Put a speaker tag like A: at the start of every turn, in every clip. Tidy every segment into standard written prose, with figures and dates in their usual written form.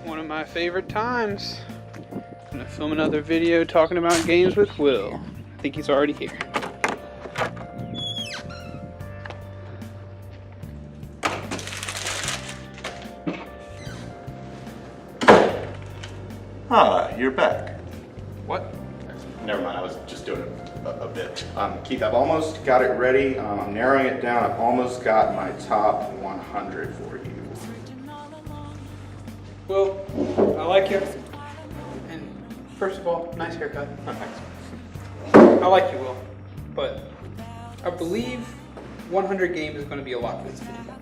A: One of my favorite times. I'm gonna film another video talking about games with Will. I think he's already here.
B: Ah, you're back.
A: What?
B: Never mind, I was just doing a bit. Keith, I've almost got it ready. I'm narrowing it down. I've almost got my top 100 for you.
A: Will, I like you. And first of all, nice haircut.
B: Thanks.
A: I like you, Will. But I believe 100 games is going to be a lot for this video.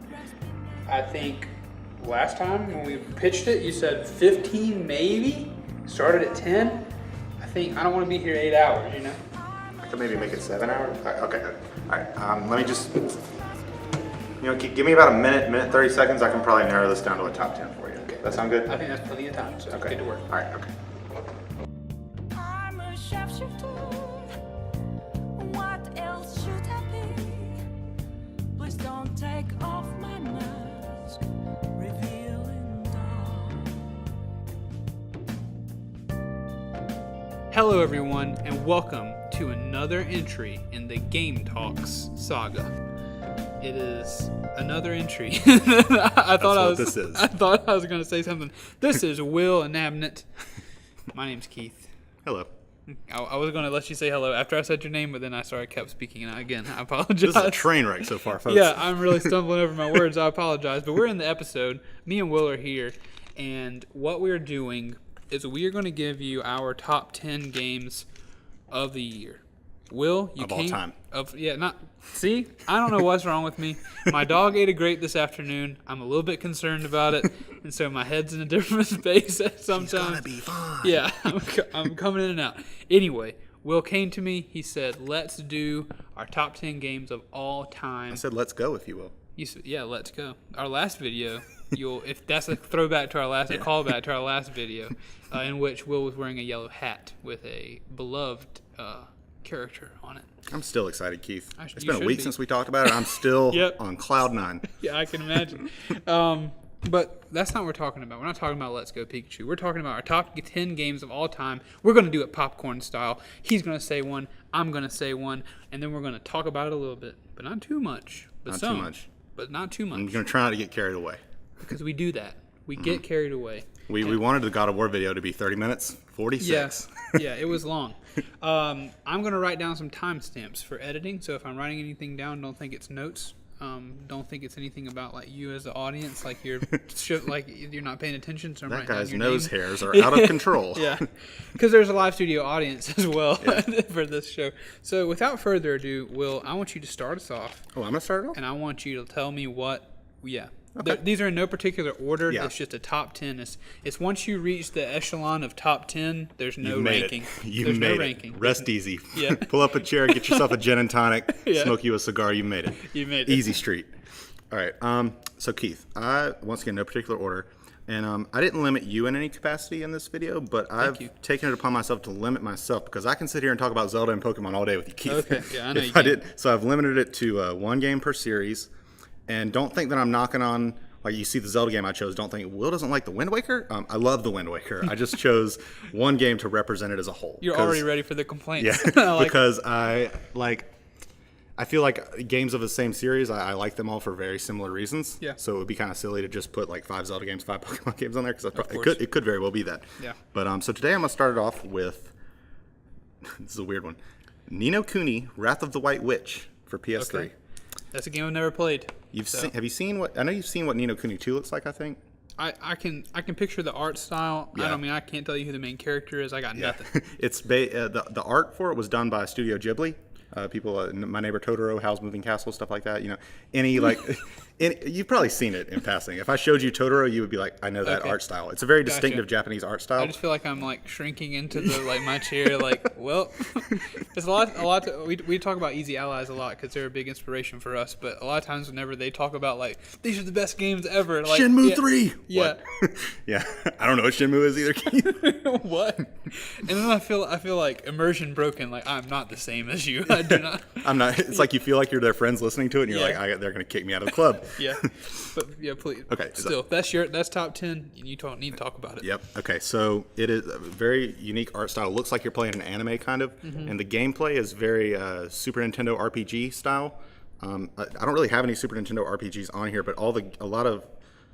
A: I think last time when we pitched it, you said 15 maybe? Started at 10? I don't want to be here 8 hours, you know?
B: I could maybe make it 7 hours. Okay. All right. Let me just, give me about a minute 30 seconds. I can probably narrow this down to a top 10 for you. Okay. That sound good?
A: I think that's plenty of time, so
B: okay.
A: Get to work.
B: All right, okay.
C: I'm a sharpshooter. What else should I be? Please don't take off my mask, revealing dark.
A: Hello everyone, and welcome to another entry in the Game Talks saga. It is another entry. I thought I was going to say something. This is Will Inabinet. My name's Keith.
B: Hello.
A: I was going to let you say hello after I said your name, but then I kept speaking and again. I apologize.
B: This is a train wreck so far, folks.
A: Yeah, I'm really stumbling over my words. I apologize. But we're in the episode. Me and Will are here, and what we're doing is we are going to give you our top 10 games of the year. Will, you
B: of all time.
A: See, I don't know what's wrong with me. My dog ate a grape this afternoon. I'm a little bit concerned about it, and so my head's in a different space sometimes.
B: She's gonna be fine.
A: Yeah, I'm coming in and out. Anyway, Will came to me. He said, "Let's do our top 10 games of all time."
B: I said, "Let's go," if you will.
A: You said, "Yeah, let's go." Our last video, if that's a throwback to our last, a callback to our last video, in which Will was wearing a yellow hat with a beloved character on it.
B: I'm still excited, Keith. It's been a week since we talked about it. I'm still on cloud 9.
A: Yeah, I can imagine. But that's not what we're talking about. We're not talking about Let's Go Pikachu. We're talking about our top 10 games of all time. We're going to do it popcorn style. He's going to say one. I'm going to say one. And then we're going to talk about it a little bit. But not too much. But not too much. But not too much.
B: I'm going to try not to get carried away.
A: Because we do that. We get carried away.
B: We wanted the God of War video to be 30 minutes, 46.
A: Yeah, it was long. I'm going to write down some timestamps for editing. So if I'm writing anything down, don't think it's notes. Don't think it's anything about like you as the audience, like you're not paying attention. So
B: that guy's nose hairs are out of control.
A: Yeah, because there's a live studio audience as well for this show. So without further ado, Will, I want you to start us off.
B: Oh, I'm going to start it off?
A: And I want you to tell me what. Yeah. Okay. These are in no particular order.
B: Yeah.
A: It's just a top 10. It's once you reach the echelon of top 10, there's no ranking.
B: There's
A: no
B: made
A: ranking.
B: It. Rest easy.
A: Yeah.
B: Pull up a chair, get yourself a gin and tonic, smoke you a cigar. You made it.
A: You made it.
B: Easy street. All right. So Keith, once again, no particular order, and I didn't limit you in any capacity in this video, but I've taken it upon myself to limit myself because I can sit here and talk about Zelda and Pokemon all day with you, Keith.
A: Okay. Yeah, I know you can.
B: So I've limited it to one game per series, and don't think that I'm knocking on. Like you see the Zelda game I chose, don't think Will doesn't like the Wind Waker. I love the Wind Waker. I just chose one game to represent it as a whole.
A: You're already ready for the complaints.
B: Yeah, because I feel like games of the same series, I like them all for very similar reasons.
A: Yeah.
B: So it would be kind of silly to just put like 5 Zelda games, 5 Pokemon games on there because it could very well be that.
A: Yeah.
B: But so today I'm gonna start it off with this is a weird one, Ni no Kuni: Wrath of the White Witch for PS3.
A: Okay. That's a game I've never played.
B: Have you seen what? I know you've seen what Ni no Kuni 2 looks like. I think.
A: I can picture the art style.
B: Yeah.
A: I can't tell you who the main character is. I got nothing.
B: It's the art for it was done by Studio Ghibli. People, My Neighbor Totoro, Howl's Moving Castle, stuff like that. You've probably seen it in passing. If I showed you Totoro, you would be like, I know that art style. It's a very distinctive Japanese art style.
A: I just feel like I'm like shrinking into my chair. Like, well, there's a lot. We talk about Easy Allies a lot because they're a big inspiration for us. But a lot of times, whenever they talk about like these are the best games ever, like
B: Shenmue 3.
A: Yeah.
B: Yeah. I don't know what Shenmue is either.
A: What? And then I feel like immersion broken. Like I'm not the same as you. I do not.
B: I'm not. It's like you feel like you're their friends listening to it, and you're
A: Yeah.
B: like, they're going to kick me out of the club.
A: Yeah, but yeah, please.
B: Okay,
A: Still, that's top 10. And you don't need to talk about it.
B: Yep. Okay. So it is a very unique art style. Looks like you're playing an anime kind of, and the gameplay is very Super Nintendo RPG style. I don't really have any Super Nintendo RPGs on here, but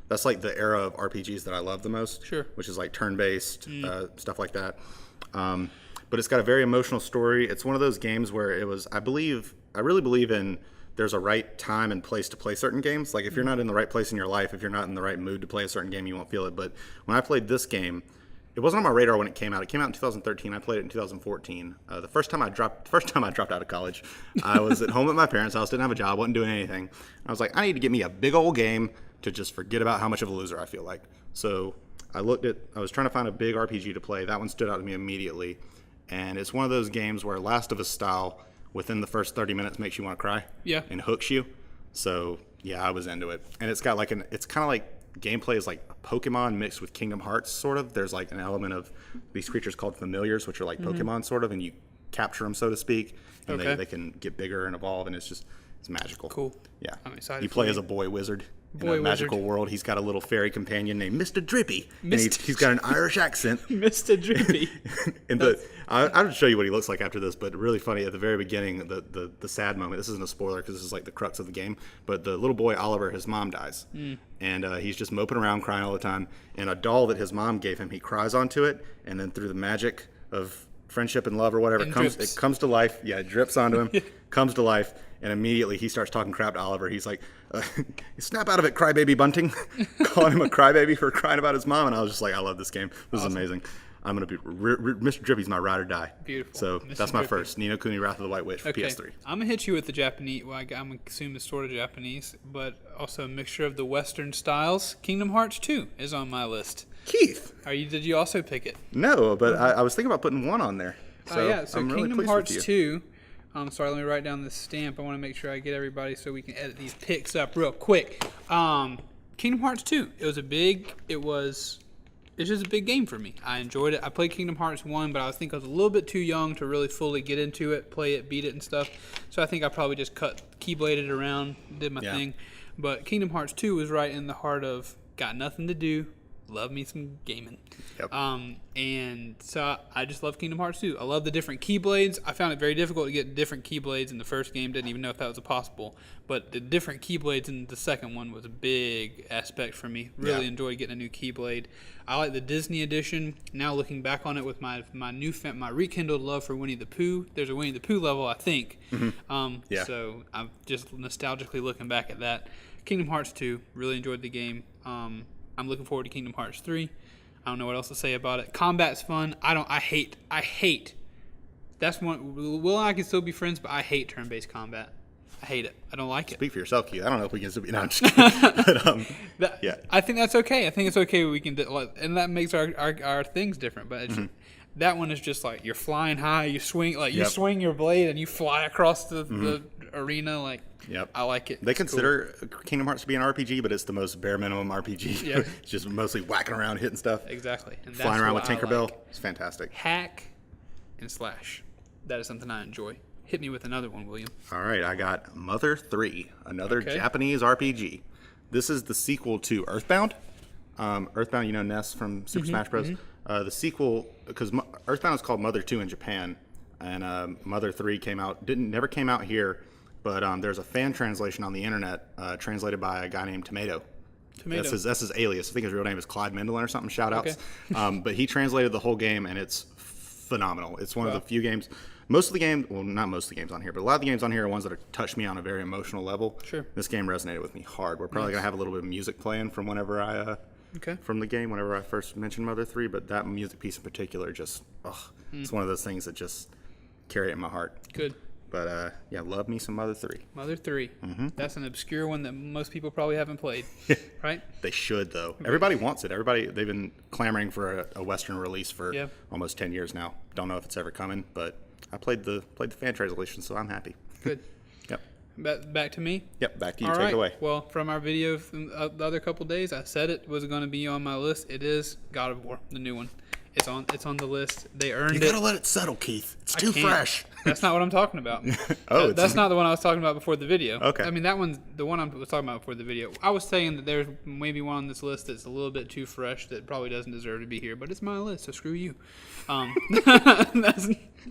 B: that's like the era of RPGs that I love the most.
A: Sure.
B: Which is like turn-based stuff like that. But it's got a very emotional story. It's one of those games where I really believe in there's a right time and place to play certain games. Like if you're not in the right place in your life, if you're not in the right mood to play a certain game, you won't feel it. But when I played this game, it wasn't on my radar when it came out. It came out in 2013. I played it in 2014. The first time I dropped out of college, I was at home at my parents' house, didn't have a job, wasn't doing anything. I was like, I need to get me a big old game to just forget about how much of a loser I feel like. So I was trying to find a big RPG to play. That one stood out to me immediately. And it's one of those games where Last of Us style, within the first 30 minutes, makes you want to cry.
A: Yeah.
B: And hooks you. So yeah, I was into it. And it's got it's kind of like gameplay is like Pokemon mixed with Kingdom Hearts, sort of. There's like an element of these creatures called familiars, which are like Pokemon, sort of, and you capture them, so to speak, and they can get bigger and evolve, and it's magical.
A: Cool.
B: Yeah.
A: I'm excited
B: You play
A: for
B: as
A: you.
B: a boy wizard in
A: Boy
B: a magical
A: wizard.
B: world. He's got a little fairy companion named Mr. Drippy, and
A: Mr.
B: he's got an Irish accent.
A: Mr. Drippy.
B: And I'll show you what he looks like after this, but really funny at the very beginning, the sad moment. This isn't a spoiler because this is like the crux of the game, but the little boy Oliver, his mom dies, and he's just moping around crying all the time. And a doll that his mom gave him, he cries onto it, and then through the magic of friendship and love or whatever, it comes to life. Yeah, it drips onto him, comes to life, and immediately he starts talking crap to Oliver. He's like, "Snap out of it, crybaby bunting," calling him a crybaby for crying about his mom. And I was just like, I love this game. This is amazing. I'm gonna be Mr. Drippy's my ride or die.
A: Beautiful.
B: So
A: Mr.
B: that's my
A: Drippy.
B: first Ni no Kuni Wrath of the White Witch for
A: Okay.
B: PS3.
A: I'm gonna hit you with the Japanese. Well, I'm assuming it's sort of Japanese, but also a mixture of the Western styles. Kingdom Hearts 2 is on my list.
B: Keith,
A: Did you also pick it?
B: no, but I was thinking about putting one on there. So
A: Yeah. So
B: I'm really
A: Kingdom
B: pleased
A: Hearts
B: with you.
A: 2. Sorry, let me write down this stamp. I want to make sure I get everybody so we can edit these picks up real quick. Kingdom Hearts 2. It's just a big game for me. I enjoyed it. I played Kingdom Hearts 1, but I think I was a little bit too young to really fully get into it, play it, beat it, and stuff. So I think I probably just keybladed around, did my thing. But Kingdom Hearts 2 was right in the heart of got nothing to do, love me some gaming.
B: Yep.
A: And so I just love Kingdom Hearts 2. I love the different keyblades. I found it very difficult to get different keyblades in the first game. Didn't even know if that was possible. But the different keyblades in the second one was a big aspect for me. Really enjoyed getting a new keyblade. I like the Disney edition. Now looking back on it with my rekindled love for Winnie the Pooh. There's a Winnie the Pooh level, I think. So I'm just nostalgically looking back at that. Kingdom Hearts 2. Really enjoyed the game. I'm looking forward to Kingdom Hearts 3. I don't know what else to say about it. Combat's fun. I hate. That's one. Will and I can still be friends, but I hate turn-based combat. I hate it. I don't like it.
B: Speak for yourself, Keith. I don't know if we can still be. No, I'm just kidding. But, yeah.
A: I think that's okay. I think it's okay we can and that makes our things different. But it's, that one is just like you're flying high. You swing you swing your blade and you fly across the arena like.
B: Yep.
A: I like it.
B: They consider Kingdom Hearts to be an RPG, but it's the most bare minimum RPG.
A: Yeah.
B: It's just mostly whacking around, hitting stuff.
A: Exactly. And
B: Flying around with
A: what I
B: Tinkerbell.
A: like.
B: It's fantastic.
A: Hack and slash. That is something I enjoy. Hit me with another one, William.
B: All right, I got Mother 3, another
A: Okay.
B: Japanese RPG. This is the sequel to Earthbound. Earthbound, Ness from Super Smash Bros. The sequel, because Earthbound is called Mother 2 in Japan, and Mother 3 never came out here, but there's a fan translation on the internet translated by a guy named Tomato. That's his alias. I think his real name is Clyde Mendelin or something. Shout outs.
A: Okay.
B: But he translated the whole game, and it's phenomenal. It's one of the few games. Most of the games, well, not most of the games on here, but a lot of the games on here are ones that have touched me on a very emotional level.
A: Sure.
B: This game resonated with me hard. We're probably gonna have a little bit of music playing from whenever from the game, whenever I first mentioned Mother 3. But that music piece in particular, just it's one of those things that just carry it in my heart.
A: Good.
B: But love me some Mother 3.
A: Mother 3. That's an obscure one that most people probably haven't played, right?
B: They should though. Everybody wants it. They've been clamoring for a Western release for almost 10 years now. Don't know if it's ever coming, but I played the fan translation, so I'm happy.
A: Good.
B: Yep.
A: Back to me.
B: Yep. Back to you.
A: All
B: Take
A: right.
B: it away.
A: Well, from our video from the other couple days, I said it was going to be on my list. It is God of War, the new one. It's on the list. They earned
B: You
A: it.
B: gotta let it settle, Keith. It's too
A: Can't.
B: fresh.
A: That's not what I'm talking about.
B: It's
A: That's not the one I was talking about before the video.
B: Okay.
A: I mean, that one's the one I was talking about before the video. I was saying that there's maybe one on this list that's a little bit too fresh that probably doesn't deserve to be here, but it's my list, so screw you. I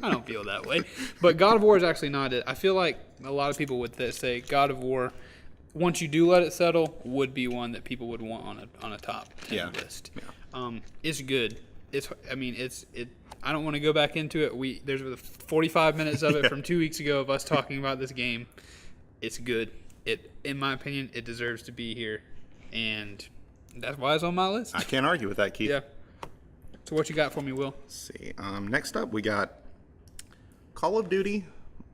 A: don't feel that way. But God of War is actually not it. I feel like a lot of people would say God of War, once you do let it settle, would be one that people would want on a top 10 list.
B: Yeah.
A: It's good. I don't want to go back into it. There's 45 minutes of it from 2 weeks ago of us talking about this game. It's good. In my opinion, it deserves to be here, and that's why it's on my list.
B: I can't argue with that, Keith.
A: Yeah. So what you got for me, Will?
B: Let's see. Next up, we got Call of Duty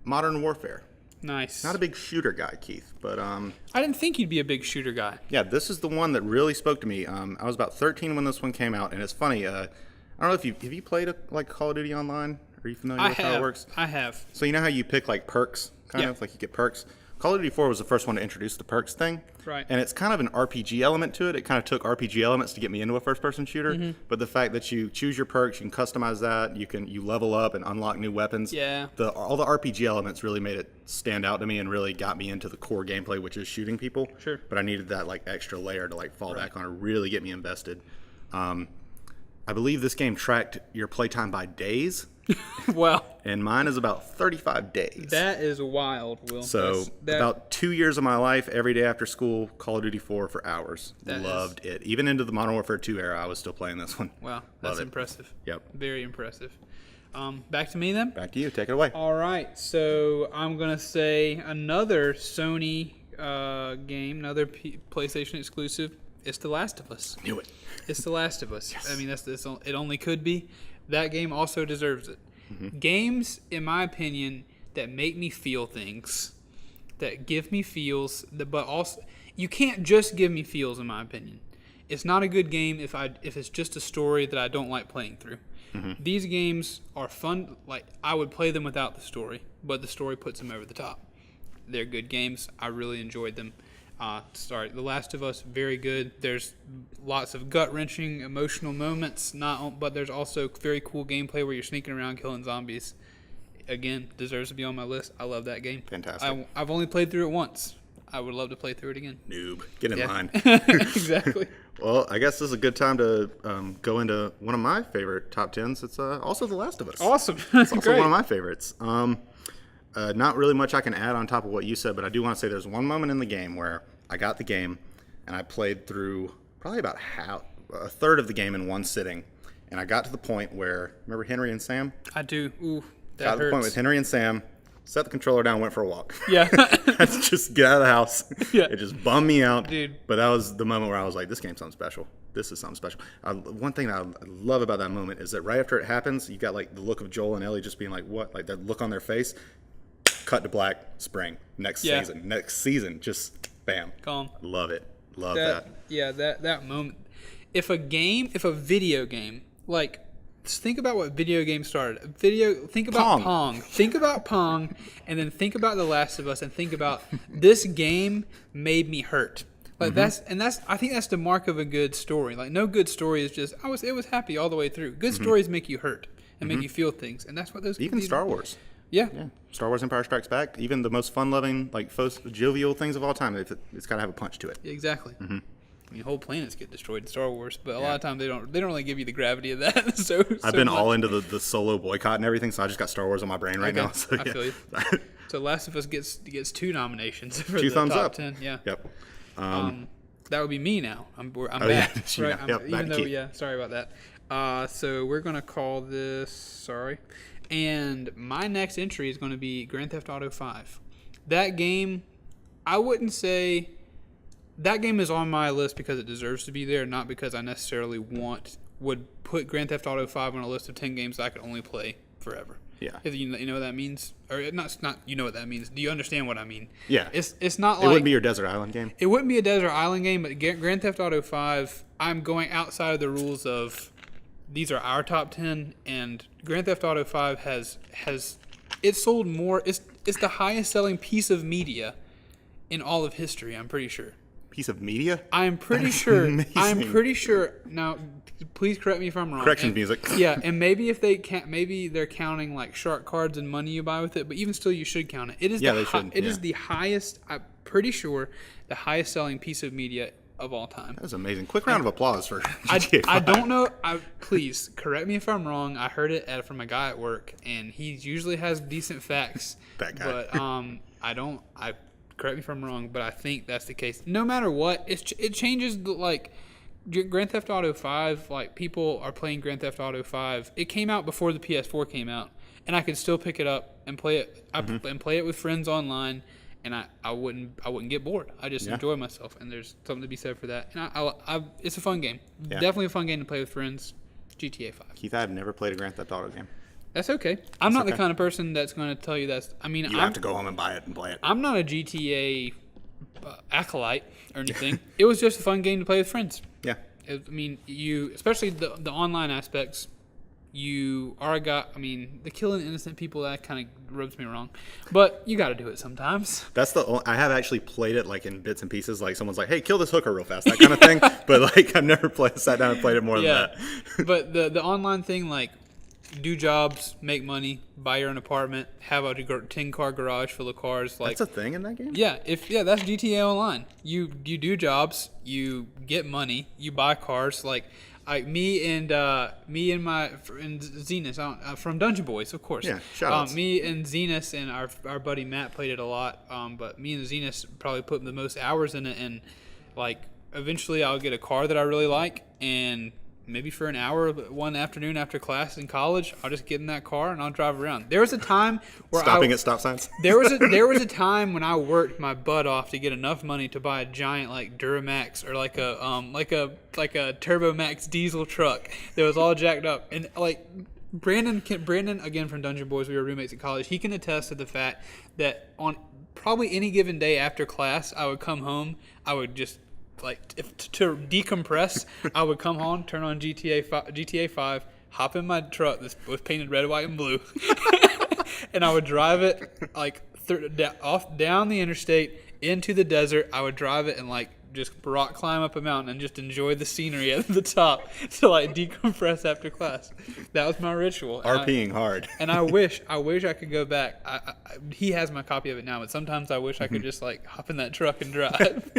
B: Modern Warfare.
A: Nice.
B: Not a big shooter guy, Keith, but
A: I didn't think you'd be a big shooter guy.
B: yeah, this is the one that really spoke to me. I was about 13 when this one came out, and it's funny. I don't know if have you played like Call of Duty Online? Are you familiar with how it works?
A: I have.
B: So you know how you pick like perks, kind of like you get perks. Call of Duty 4 was the first one to introduce the perks thing.
A: Right.
B: And it's kind of an RPG element to it. It kind of took RPG elements to get me into a first-person shooter. Mm-hmm. But the fact that you choose your perks, you can customize that, you level up and unlock new weapons.
A: Yeah.
B: All the RPG elements really made it stand out to me and really got me into the core gameplay, which is shooting people.
A: Sure.
B: But I needed that like extra layer to like fall back on and really get me invested. I believe this game tracked your playtime by days.
A: Wow.
B: And mine is about 35 days.
A: That is wild, Will.
B: So about 2 years of my life, every day after school, Call of Duty 4 for hours. Loved it. Even into the Modern Warfare 2 era, I was still playing this one.
A: Wow, that's impressive.
B: Yep.
A: Very impressive. Back to me then?
B: Back to you. Take it away.
A: All right. So I'm going to say another Sony game, another PlayStation exclusive. It's The Last of Us.
B: Knew it.
A: It's The Last of Us. Yes. I mean, it only could be. That game also deserves it. Mm-hmm. Games, in my opinion, that make me feel things, that give me feels, but also you can't just give me feels. In my opinion, it's not a good game if it's just a story that I don't like playing through. Mm-hmm. These games are fun. Like I would play them without the story, but the story puts them over the top. They're good games. I really enjoyed them. The Last of Us, very good. There's lots of gut-wrenching, emotional moments, but there's also very cool gameplay where you're sneaking around killing zombies. Again, deserves to be on my list. I love that game.
B: Fantastic.
A: I've only played through it once. I would love to play through it again.
B: Noob. Get in line.
A: Exactly.
B: Well, I guess this is a good time to go into one of my favorite top 10s. It's also The Last of Us.
A: Awesome.
B: It's also
A: Great.
B: one of my favorites. Not really much I can add on top of what you said, but I do want to say there's one moment in the game where I got the game and I played through probably about a third of the game in one sitting, and I got to the point where, remember Henry and Sam?
A: I do. Ooh, that
B: got to the point with Henry and Sam, set the controller down, went for a walk.
A: Yeah.
B: Let's just get out of the house. Yeah. It just bummed me out.
A: Dude.
B: But that was the moment where I was like, this game's something special. This is something special. One thing that I love about that moment is that right after it happens, you got like the look of Joel and Ellie just being like, what? Like that look on their face. Cut to black, spring, next season, just bam.
A: Calm.
B: Love it. Love that.
A: Yeah, that moment. If a video game, like, just think about what video games started. Think about Pong. Think about Pong, and then think about The Last of Us, and think about this game made me hurt. Like I think that's the mark of a good story. Like no good story is just it was happy all the way through. Good stories make you hurt and make you feel things, and that's what those
B: even Star Wars.
A: Yeah.
B: Star Wars Empire Strikes Back, even the most fun-loving, like, jovial things of all time, it's got to have a punch to it.
A: Exactly. Mm-hmm. I mean, whole planets get destroyed in Star Wars, but a lot of times they don't really give you the gravity of that. so
B: I've been all into the solo boycott and everything, so I just got Star Wars on my brain right now. So,
A: I feel you. So Last of Us gets 2 nominations for
B: two
A: the
B: thumbs
A: top
B: up.
A: 10. Yeah.
B: Yep.
A: That would be me now. I'm back.
B: Yeah,
A: right?
B: yep,
A: Sorry about that. So we're gonna call this. Sorry. And my next entry is going to be Grand Theft Auto 5. That game, I wouldn't say that game is on my list because it deserves to be there, not because I necessarily would put Grand Theft Auto 5 on a list of 10 games that I could only play forever.
B: Yeah.
A: You know what that means? Or not you know what that means. Do you understand what I mean?
B: Yeah.
A: It's not like...
B: It wouldn't be your Desert Island game?
A: It wouldn't be a Desert Island game, but Grand Theft Auto 5, I'm going outside of the rules of... These are our top 10, and Grand Theft Auto 5 has it's sold more. It's the highest selling piece of media in all of history. I'm pretty sure.
B: piece of media?
A: I'm pretty sure.
B: Amazing.
A: I'm pretty sure. Now, please correct me if I'm wrong.
B: Correction music.
A: Yeah, and maybe if they can't, maybe they're counting like shark cards and money you buy with it. But even still, you should count it. It is
B: they should.
A: It is the highest. I'm pretty sure the highest selling piece of media of all time.
B: That was amazing. Quick round of applause for GTA 5.
A: I don't know. Please correct me if I'm wrong. I heard it from a guy at work, and he usually has decent facts.
B: That guy.
A: But I don't. Correct me if I'm wrong, but I think that's the case. No matter what, it changes. Like Grand Theft Auto 5, like people are playing Grand Theft Auto 5. It came out before the PS4 came out, and I could still pick it up and play it. And play it with friends online. And I wouldn't get bored. I just enjoy myself, and there's something to be said for that. And it's a fun game.
B: Yeah.
A: Definitely a fun game to play with friends. GTA 5.
B: Keith, I've never played a Grand Theft Auto game.
A: That's okay. I'm not the kind of person that's going to tell you that's. I mean,
B: You have to go home and buy it and play it.
A: I'm not a GTA acolyte or anything. It was just a fun game to play with friends.
B: Yeah.
A: I mean, especially the online aspects. You are a guy. I mean, the killing innocent people, that kind of rubs me wrong, but you got to do it sometimes.
B: That's I have actually played it like in bits and pieces. Like someone's like, "Hey, kill this hooker real fast," that kind of thing. But like, I've never sat down and played it more than that.
A: But the online thing, like, do jobs, make money, buy your own apartment, have a 10-car garage full of cars. Like,
B: that's a thing in that game.
A: Yeah, that's GTA Online. You do jobs, you get money, you buy cars. Like, me and my friend Zenas from Dungeon Boys, of course.
B: Yeah, shout outs.
A: Me and Zenas and our buddy Matt played it a lot. But me and Zenas probably put the most hours in it. And like, eventually, I'll get a car that I really like, and maybe for an hour one afternoon after class in college, I'll just get in that car and I'll drive around. There was a time where
B: stopping at stop signs.
A: There was a time when I worked my butt off to get enough money to buy a giant like Duramax or like a Turbo Max diesel truck that was all jacked up. And like Brandon again from Dungeon Boys, we were roommates at college. He can attest to the fact that on probably any given day after class, I would come home. I would just to decompress, I would come home, turn on GTA 5, hop in my truck that was painted red, white, and blue, and I would drive it like down the interstate into the desert. I would drive it and like just rock climb up a mountain and just enjoy the scenery at the top to like decompress after class. That was my ritual.
B: RPing hard.
A: And I wish I could go back. He has my copy of it now, but sometimes I wish I could just like hop in that truck and drive.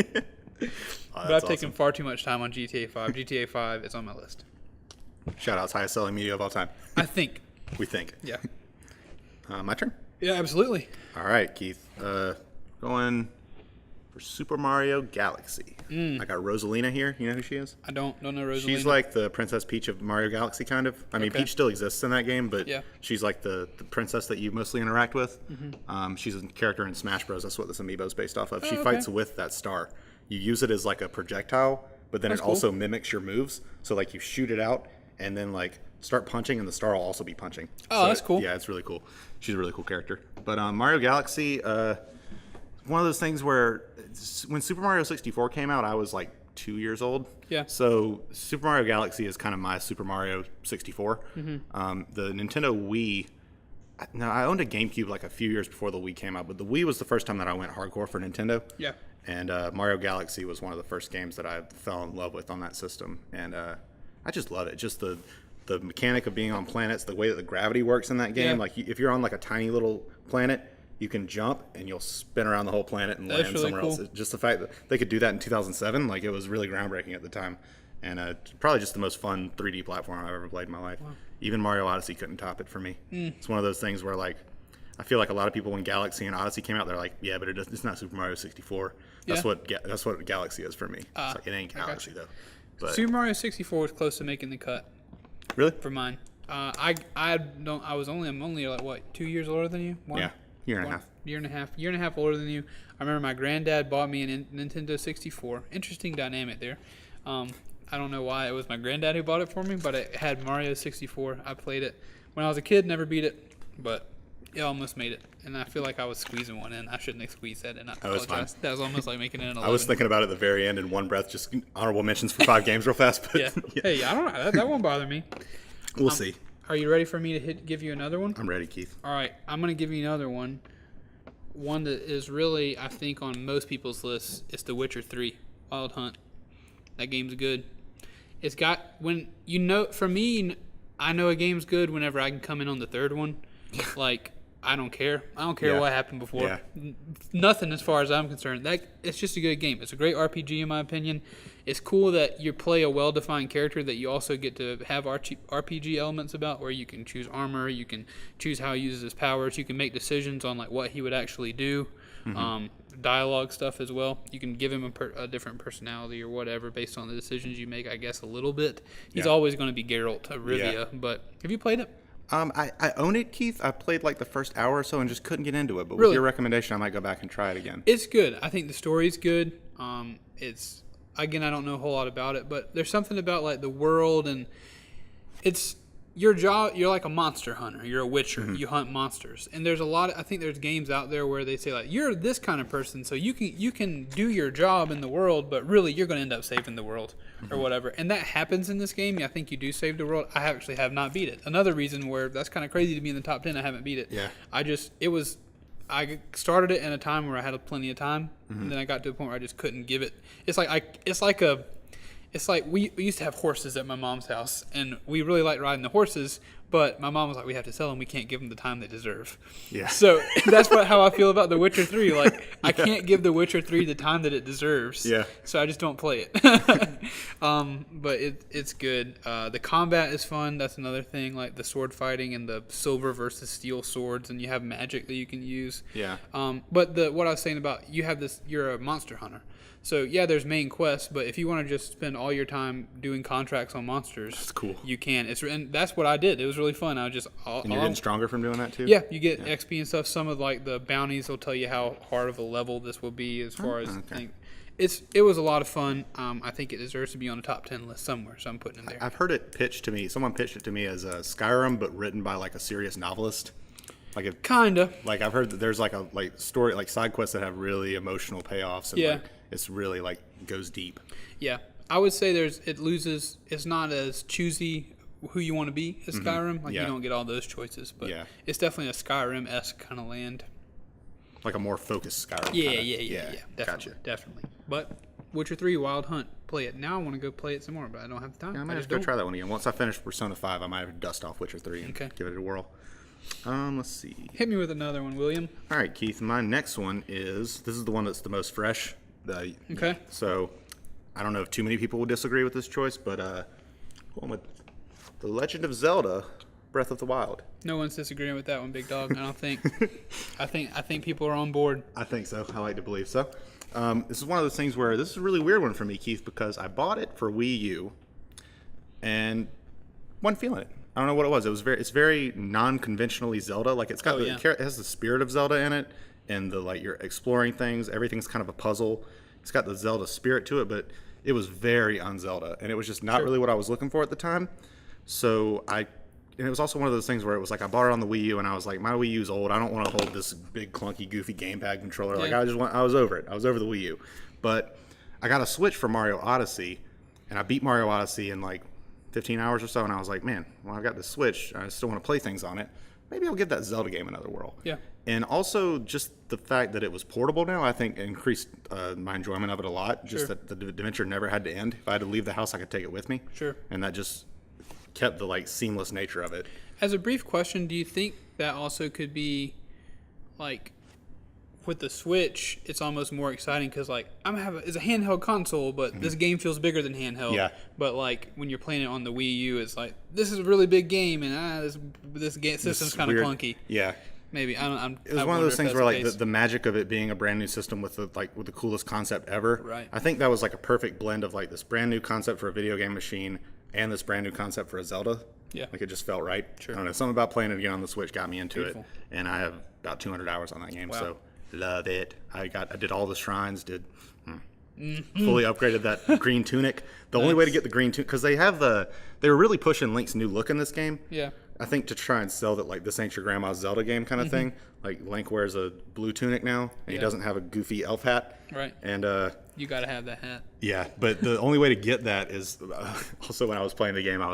A: But I've taken far too much time on GTA 5. GTA 5 is on my list.
B: Shout outs, highest selling media of all time.
A: I think.
B: We think.
A: Yeah.
B: My turn?
A: Yeah, absolutely.
B: All right, Keith. Going for Super Mario Galaxy. I got Rosalina here. You know who she is?
A: I don't know Rosalina.
B: She's like the Princess Peach of Mario Galaxy, kind of. I mean, Peach still exists in that game, but she's like the princess that you mostly interact with. Mm-hmm. She's a character in Smash Bros. That's what this amiibo is based off of. She fights with that star. You use it as like a projectile, but then it also mimics your moves. So like you shoot it out and then like start punching, and the star will also be punching.
A: Oh, that's cool.
B: Yeah, it's really cool. She's a really cool character. But Mario Galaxy, one of those things where when Super Mario 64 came out, I was like 2 years old.
A: Yeah.
B: So Super Mario Galaxy is kind of my Super Mario 64. Mm-hmm. The Nintendo Wii. Now, I owned a GameCube like a few years before the Wii came out, but the Wii was the first time that I went hardcore for Nintendo.
A: Yeah.
B: And Mario Galaxy was one of the first games that I fell in love with on that system. And I just love it. Just the mechanic of being on planets, the way that the gravity works in that game.
A: Yeah.
B: Like if you're on like a tiny little planet, you can jump and you'll spin around the whole planet and land
A: really
B: somewhere
A: cool.
B: else. Just the fact that they could do that in 2007, like it was really groundbreaking at the time. And probably just the most fun 3D platform I've ever played in my life. Wow. Even Mario Odyssey couldn't top it for me. It's one of those things where like I feel like a lot of people when Galaxy and Odyssey came out, they're like, yeah, but it's not Super Mario 64. That's what Galaxy is for me. It's like, it ain't Galaxy though. But
A: Super Mario 64 was close to making the cut.
B: Really?
A: For mine. I'm only like what, 2 years older than you?
B: Year and a half.
A: Year and a half older than you. I remember my granddad bought me a Nintendo 64. Interesting dynamic there. I don't know why it was my granddad who bought it for me, but it had Mario 64. I played it when I was a kid, never beat it, but it almost made it. And I feel like I was squeezing one in. I shouldn't have squeezed that in. I apologize. That was almost like making it an 11.
B: I was thinking about it at the very end in one breath, just honorable mentions for 5 games real fast. But
A: yeah. Hey, I don't know. That won't bother me.
B: We'll see.
A: Are you ready for me to give you another one?
B: I'm ready, Keith.
A: All right. I'm going to give you another one. One that is really, I think, on most people's lists. It's The Witcher 3. Wild Hunt. That game's good. It's got for me, I know a game's good whenever I can come in on the third one. Like, I don't care. I don't care what happened before. Yeah. Nothing as far as I'm concerned. It's just a good game. It's a great RPG in my opinion. It's cool that you play a well-defined character that you also get to have RPG elements about, where you can choose armor, you can choose how he uses his powers, you can make decisions on like what he would actually do. Dialogue stuff as well. You can give him a different personality or whatever based on the decisions you make, I guess, a little bit. He's always going to be Geralt of Rivia, but have you played it?
B: I own it, Keith. I played like the first hour or so and just couldn't get into it. But with your recommendation, I might go back and try it again.
A: It's good. I think the story's good. It's, again, I don't know a whole lot about it, but there's something about like the world, and it's your job. You're like a monster hunter. You're a witcher. You hunt monsters. And there's I think there's games out there where they say like, you're this kind of person, so you can do your job in the world, but really you're going to end up saving the world or whatever. And that happens in this game. I think you do save the world. I actually have not beat it. Another reason where that's kind of crazy to be in the top 10, I haven't beat it.
B: Yeah.
A: I started it in a time where I had plenty of time, and then I got to a point where I just couldn't give it. It's like we used to have horses at my mom's house, and we really liked riding the horses, but my mom was like, we have to sell them. We can't give them the time they deserve. Yeah. So that's how I feel about The Witcher 3. Like, I can't give The Witcher 3 the time that it deserves. Yeah. So I just don't play it. But it's good. The combat is fun. That's another thing, like the sword fighting and the silver versus steel swords, and you have magic that you can use. Yeah. But what I was saying about you're a monster hunter. So, yeah, there's main quests, but if you want to just spend all your time doing contracts on monsters, that's cool. You can. And that's what I did. It was really fun. And you're
B: getting stronger from doing that, too?
A: Yeah, you get XP and stuff. Some of, like, the bounties will tell you how hard of a level this will be as far as it was a lot of fun. I think it deserves to be on a top 10 list somewhere, so I'm putting it there.
B: I've heard it pitched to me. Someone pitched it to me as a Skyrim, but written by, like, a serious novelist.
A: Kinda.
B: Like, I've heard that there's like a story, like side quests that have really emotional payoffs, and like it's really like goes deep.
A: Yeah, I would say it's not as choosy who you want to be as Skyrim. Like you don't get all those choices, but it's definitely a Skyrim-esque kind of land.
B: Like a more focused Skyrim.
A: Yeah. Definitely, definitely. But Witcher 3 Wild Hunt, play it. Now I want to go play it some more, but I don't have the time.
B: Yeah, I might have to go try that one again. Once I finish Persona 5, I might have to dust off Witcher 3 and give it a whirl. Let's see.
A: Hit me with another one, William.
B: All right, Keith. My next one this is the one that's the most fresh.
A: Okay.
B: So, I don't know if too many people will disagree with this choice, but going with The Legend of Zelda: Breath of the Wild.
A: No one's disagreeing with that one, big dog. I don't think. I think people are on board.
B: I think so. I like to believe so. This is one of those things where this is a really weird one for me, Keith, because I bought it for Wii U and wasn't feeling it. I don't know what it was. It's very non-conventionally Zelda. Like it has the spirit of Zelda in it, and you're exploring things. Everything's kind of a puzzle. It's got the Zelda spirit to it, but it was very un-Zelda, and it was just not really what I was looking for at the time. So and it was also one of those things where it was like I bought it on the Wii U, and I was like, my Wii U's old. I don't want to hold this big clunky goofy gamepad controller. Like I was over it. I was over the Wii U, but I got a Switch for Mario Odyssey, and I beat Mario Odyssey in like 15 hours or so, and I was like, man, well, I've got this Switch. I still want to play things on it. Maybe I'll give that Zelda game another whirl. Yeah. And also just the fact that it was portable now, I think increased my enjoyment of it a lot. Just that the adventure never had to end. If I had to leave the house, I could take it with me. Sure. And that just kept the seamless nature of it.
A: As a brief question, do you think that also could be with the Switch, it's almost more exciting because it's a handheld console, but this game feels bigger than handheld. Yeah. But when you're playing it on the Wii U, it's like this is a really big game, and this game system's kind of clunky. Yeah. Maybe
B: it was one of those things where the magic of it being a brand new system with the coolest concept ever. Right. I think that was a perfect blend of this brand new concept for a video game machine and this brand new concept for a Zelda. Yeah. It just felt right. Sure. I don't know. Something about playing it again on the Switch got me into it, and I have about 200 hours on that game. Wow. So. Love it. I did all the shrines. Fully upgraded that green tunic. The only way to get the green tunic, because they were really pushing Link's new look in this game. Yeah. I think to try and sell that this ain't your grandma's Zelda game kind of thing. Link wears a blue tunic now, and he doesn't have a goofy elf hat. Right. And
A: you got to have that hat.
B: Yeah, but the only way to get that is also when I was playing the game, I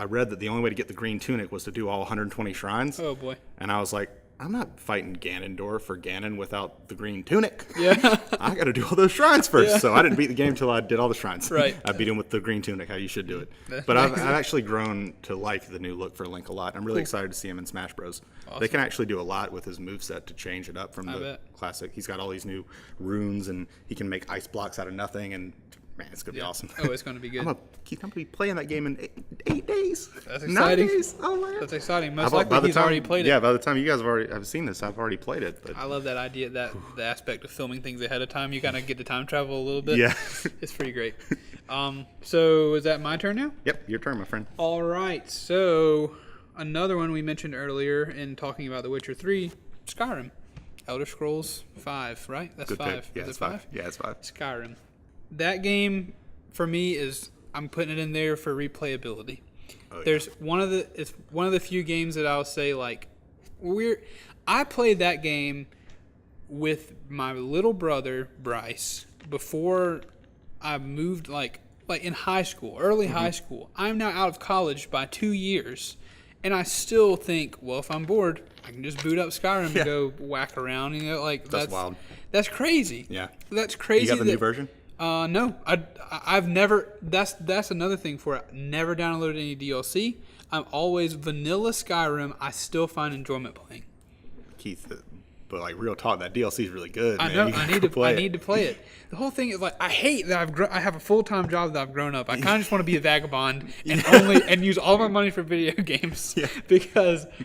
B: read that the only way to get the green tunic was to do all 120 shrines.
A: Oh boy.
B: And I was like, I'm not fighting Ganondorf for Ganon without the green tunic.
A: Yeah.
B: I got to do all those shrines first.
A: Yeah.
B: So I didn't beat the game until I did all the shrines.
A: Right.
B: I beat him with the green tunic, how you should do it.
A: That's
B: But I've
A: amazing.
B: actually grown to like the new look for Link a lot. I'm really excited to see him in Smash Bros.
A: Awesome.
B: They can actually do a lot with his moveset to change it up from the
A: bet.
B: classic. He's got all these new runes, and he can make ice blocks out of nothing, and man, it's going to be awesome.
A: Oh, it's going to be good.
B: I'm gonna be playing that game in 8 days.
A: That's
B: 9
A: exciting.
B: days. Oh man,
A: That's exciting. Most
B: By the
A: likely he's
B: time-
A: already played it.
B: Yeah, by the time you guys have seen this, I've already played it. But
A: I love that idea, the aspect of filming things ahead of time. You kind of get to time travel a little bit.
B: Yeah.
A: It's pretty great. So is that my turn now?
B: Yep, your turn, my friend.
A: All right. So another one we mentioned earlier in talking about The Witcher 3, Skyrim. Elder Scrolls 5, right? That's
B: Good
A: 5.
B: pick. Yeah,
A: Is
B: it's
A: it
B: 5. Yeah, it's 5.
A: Skyrim. That game for me is I'm putting it in there for replayability.
B: Oh, yeah.
A: There's it's one of the few games that I'll say like I played that game with my little brother Bryce before I moved like in high school, early high school. I'm now out of college by 2 years, and I still think, well, if I'm bored, I can just boot up Skyrim and go whack around. You know, like
B: That's wild.
A: That's crazy.
B: Yeah.
A: That's crazy.
B: You got the new version?
A: No, I've never. That's another thing for it. Never downloaded any DLC. I'm always vanilla Skyrim. I still find enjoyment playing.
B: Keith, but like real talk, that DLC is really good.
A: I
B: man.
A: know.
B: You
A: I
B: gotta
A: need to.
B: play
A: I
B: it.
A: need to play it. The whole thing is like I hate that I have a full time job that I've grown up. I kind of just want to be a vagabond and use all my money for video games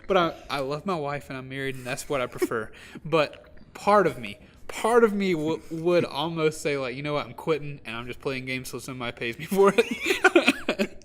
A: But I love my wife and I'm married and that's what I prefer. But part of me would almost say like, you know what, I'm quitting and I'm just playing games so somebody pays me for it.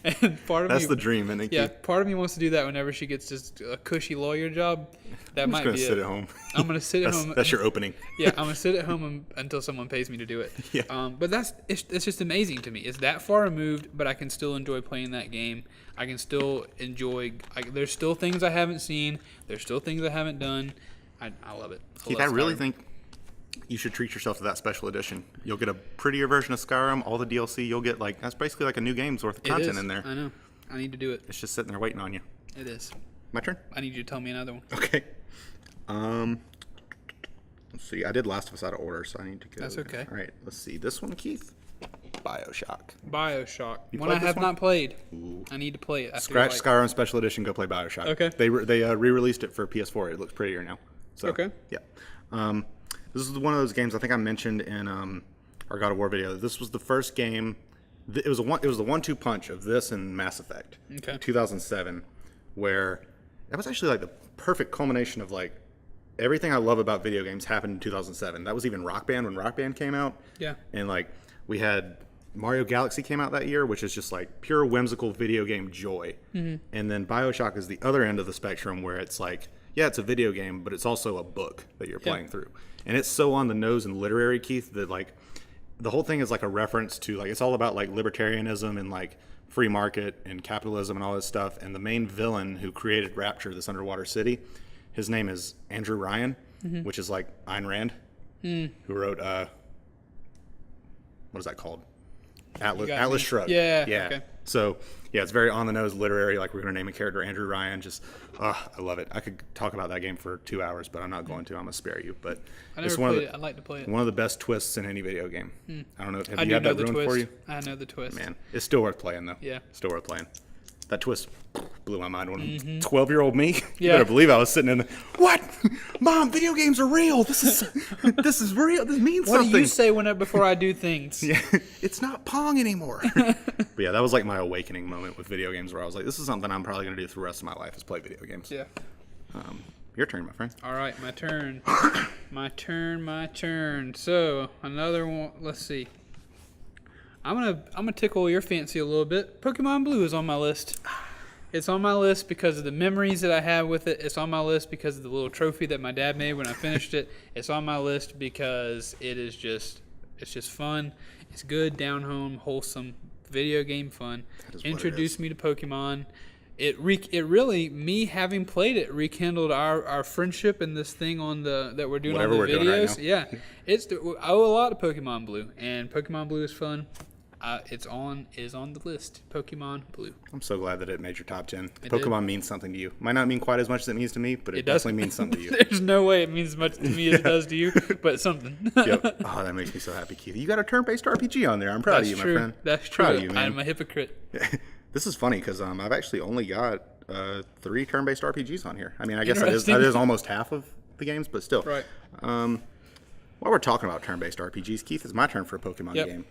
A: And part of
B: That's
A: me,
B: the dream, isn't it?
A: yeah,
B: Keith?
A: part of me wants to do that whenever she gets just a cushy lawyer job. That
B: I'm
A: might
B: just gonna
A: be
B: sit
A: it.
B: at home.
A: I'm gonna sit at home.
B: That's your opening.
A: Yeah, I'm gonna sit at home until someone pays me to do it.
B: Yeah.
A: But it's just amazing to me. It's that far removed, but I can still enjoy playing that game. I can still enjoy. There's still things I haven't seen. There's still things I haven't done. I love it.
B: Keith, I really think you should treat yourself to that special edition. You'll get a prettier version of Skyrim, all the DLC. You'll get that's basically like a new game's worth of content in there.
A: I know. I need to do it.
B: It's just sitting there waiting on you.
A: It is.
B: My turn.
A: I need you to tell me another one.
B: Okay. Let's see. I did Last of Us out of order, so I need to go.
A: That's okay.
B: All right. Let's see. This one, Keith. BioShock.
A: BioShock.
B: You
A: One
B: played
A: I
B: this
A: have
B: one?
A: not played.
B: Ooh.
A: I need to play it. I feel
B: Scratch
A: like-
B: Skyrim Special Edition. Go play BioShock.
A: Okay.
B: They re-released it for PS4. It looks prettier now. So,
A: Okay.
B: Yeah. This is one of those games I think I mentioned in our God of War video. This was the first game. It was the 1-2 punch of this and Mass Effect.
A: Okay.
B: 2007, where that was actually like the perfect culmination of like everything I love about video games happened in 2007. That was even Rock Band when Rock Band came out.
A: Yeah.
B: And like we had Mario Galaxy came out that year, which is just like pure whimsical video game joy. Mm-hmm. And then BioShock is the other end of the spectrum where it's like, yeah, it's a video game, but it's also a book that you're playing through. And it's so on the nose and literary, Keith, that like the whole thing is like a reference to like it's all about like libertarianism and like free market and capitalism and all this stuff. And the main villain who created Rapture, this underwater city, his name is Andrew Ryan, which is like Ayn Rand, who wrote what is that called? Atlas Shrugged.
A: Yeah.
B: Yeah.
A: Okay.
B: So yeah, it's very on the nose, literary. Like we're gonna name a character Andrew Ryan. Just, I love it. I could talk about that game for 2 hours, but I'm not going to. I'm gonna spare you. But
A: I
B: it's
A: never
B: one of
A: played
B: the
A: it. I'd like to play it.
B: one of the best twists in any video game. I don't know. Have
A: I
B: you
A: do
B: had
A: know
B: that
A: the
B: ruined
A: twist.
B: for you?
A: I know the twist.
B: Man, it's still worth playing though.
A: Yeah.
B: Still worth playing. That twist blew my mind when 12-year-old me. You
A: Yeah.
B: better believe I was sitting in the, what? Mom, video games are real. This is real. This means
A: What
B: something.
A: do you say before I do things?
B: Yeah, it's not Pong anymore. But yeah, that was like my awakening moment with video games where I was like, this is something I'm probably going to do for the rest of my life is play video games.
A: Yeah.
B: Your turn, my friend.
A: All right, my turn. my turn. So another one. Let's see. I'm gonna tickle your fancy a little bit. Pokemon Blue is on my list. It's on my list because of the memories that I have with it. It's on my list because of the little trophy that my dad made when I finished it. It's on my list because it's just fun. It's good, down home, wholesome video game fun.
B: That is what it
A: Introduced
B: is.
A: me to Pokemon. It really, me having played it, rekindled our friendship and this thing that we're doing
B: Whatever
A: on the
B: we're doing right
A: videos.
B: now.
A: Yeah, I owe a lot to Pokemon Blue, and Pokemon Blue is fun. It's on the list. Pokemon Blue.
B: I'm so glad that it made your top 10.
A: It
B: Pokemon
A: did.
B: means something to you. Might not mean quite as much as it means to me, but it
A: does.
B: definitely means something to you.
A: There's no way it means as much to me as it does to you, but something.
B: Yep. Oh, that makes me so happy, Keith. You got a turn-based RPG on there. I'm proud of you,
A: true.
B: my friend.
A: That's true.
B: Proud of you, man.
A: I'm a hypocrite.
B: This is funny because I've actually only got 3 turn-based RPGs on here. I mean, I guess that
A: Interesting.
B: is almost half of the games, but still.
A: Right.
B: While we're talking about turn-based RPGs, Keith, it's my turn for a Pokemon
A: Yep.
B: game.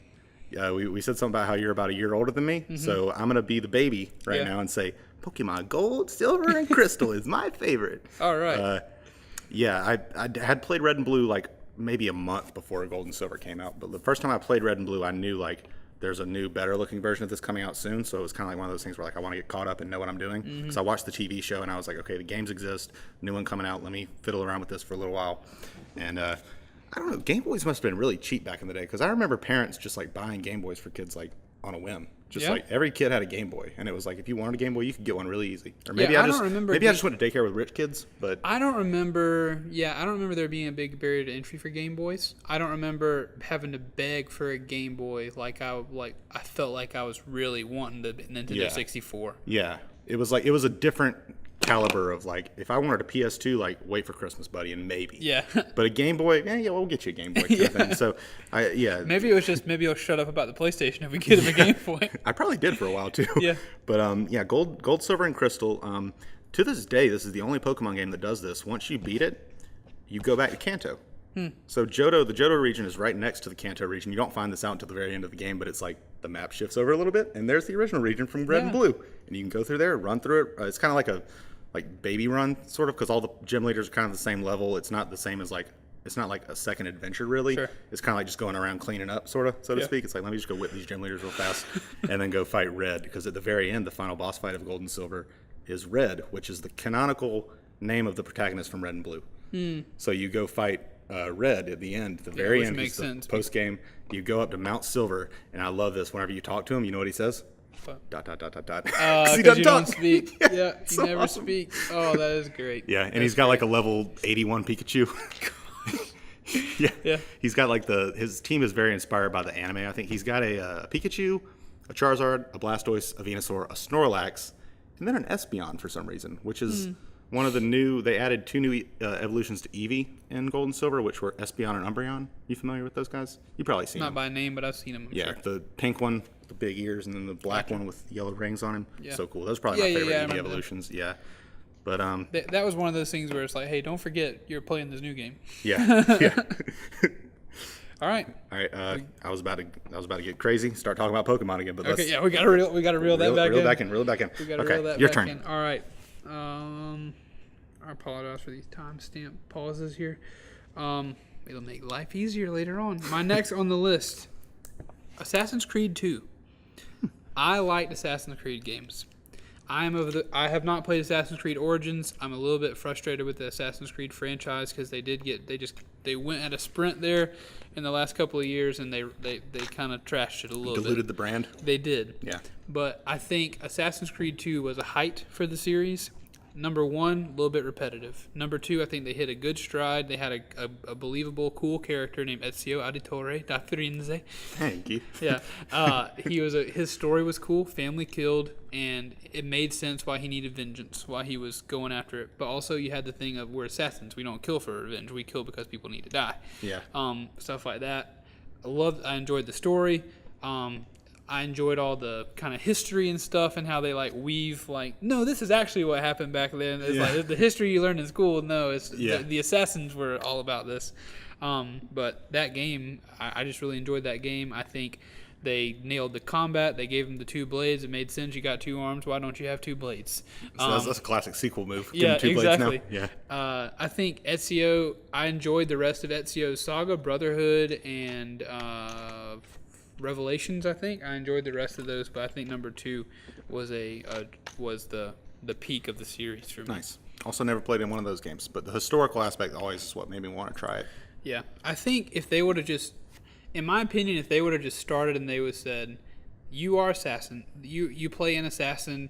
B: We said something about how you're about a year older than me, so I'm going to be the baby right now and say Pokemon Gold, Silver, and Crystal is my favorite.
A: All right.
B: I had played Red and Blue like maybe a month before Gold and Silver came out, but the first time I played Red and Blue, I knew like there's a new, better looking version of this coming out soon, so it was kind of like one of those things where like I want to get caught up and know what I'm doing. Because I watched the TV show and I was like, okay, the games exist, new one coming out, let me fiddle around with this for a little while. And I don't know, Game Boys must have been really cheap back in the day, because I remember parents just like buying Game Boys for kids like on a whim. Just like every kid had a Game Boy, and it was like if you wanted a Game Boy, you could get one really easy. Or maybe I just went to daycare with rich kids, but
A: I don't remember. Yeah, I don't remember there being a big barrier to entry for Game Boys. I don't remember having to beg for a Game Boy I felt like I was really wanting the Nintendo 64.
B: Yeah, it was a different caliber of like, if I wanted a PS2, like wait for Christmas, buddy, and maybe.
A: Yeah.
B: But a Game Boy, we'll get you a Game Boy kind of thing. So
A: Maybe it was just he'll shut up about the PlayStation if we get him a Game Boy.
B: I probably did for a while too.
A: Yeah.
B: But Gold, Silver, and Crystal. To this day, this is the only Pokemon game that does this. Once you beat it, you go back to Kanto. So the Johto region is right next to the Kanto region. You don't find this out until the very end of the game, but it's like the map shifts over a little bit, and there's the original region from Red and Blue, and you can go through there, run through it. It's kind of like a baby run, sort of, because all the gym leaders are kind of the same level. It's not the same as it's not like a second adventure, really.
A: Sure.
B: It's kind of like just going around cleaning up, sort of, so to speak. It's like, let me just go whip these gym leaders real fast and then go fight Red, because at the very end, the final boss fight of Gold and Silver is Red, which is the canonical name of the protagonist from Red and Blue. So you go fight Red at the end, the very end,
A: makes sense.
B: Post game. You go up to Mount Silver, and I love this. Whenever you talk to him, you know what he says?
A: What? ...
B: Because
A: Because you don't speak. Yeah, he
B: so
A: never
B: awesome.
A: speaks. Oh, that is great.
B: Yeah, and he's got like a level 81 Pikachu. Yeah. He's got like his team is very inspired by the anime. I think he's got a Pikachu, a Charizard, a Blastoise, a Venusaur, a Snorlax, and then an Espeon for some reason, which is one of the new. They added 2 new evolutions to Eevee in Gold and Silver, which were Espeon and Umbreon. You familiar with those guys? You probably seen
A: Not
B: them.
A: by name, but I've seen him.
B: Yeah,
A: Sure.
B: the pink one, the big ears, and then the black one with yellow rings on him.
A: Yeah.
B: So cool. Those are probably my favorite Eevee evolutions. Yeah. But
A: That was one of those things where it's like, hey, don't forget you're playing this new game.
B: yeah.
A: All right.
B: All right, I was about to get crazy, start talking about Pokemon again, but
A: Okay, we gotta reel that back in.
B: Reel it back in.
A: We gotta
B: okay,
A: reel that
B: your
A: back
B: turn.
A: in. All right. I apologize for these timestamp pauses here. It'll make life easier later on. My next on the list, Assassin's Creed 2. I liked Assassin's Creed games. I have not played Assassin's Creed Origins. I'm a little bit frustrated with the Assassin's Creed franchise because they went at a sprint there in the last couple of years, and they kind of trashed it a little bit.
B: Diluted the brand.
A: They did.
B: Yeah.
A: But I think Assassin's Creed 2 was a height for the series. Number 1, a little bit repetitive. Number 2, I think they hit a good stride. They had a believable, cool character named Ezio Auditore da Firenze.
B: Thank you.
A: Yeah. His story was cool. Family killed, and it made sense why he needed vengeance, why he was going after it. But also, you had the thing of we're assassins. We don't kill for revenge. We kill because people need to die.
B: Yeah.
A: Stuff like that. I enjoyed the story. I enjoyed all the kind of history and stuff and how they weave no, this is actually what happened back then. It's like the history you learned in school. No, it's the assassins were all about this. But that game, I just really enjoyed that game. I think they nailed the combat. They gave him the 2 blades. It made sense. You got 2 arms. Why don't you have 2 blades?
B: So that's a classic sequel move. Give
A: Yeah,
B: him 2
A: exactly.
B: blades now. Yeah.
A: I think Ezio, I enjoyed the rest of Ezio's saga, Brotherhood, and Revelations. I think I enjoyed the rest of those, but I think number 2 was the peak of the series for me.
B: Nice. Also, never played in one of those games, but the historical aspect always is what made me want to try it.
A: Yeah, I think if they would have just, in my opinion, if they would have just started and they would have said, "You are assassin. You play an assassin.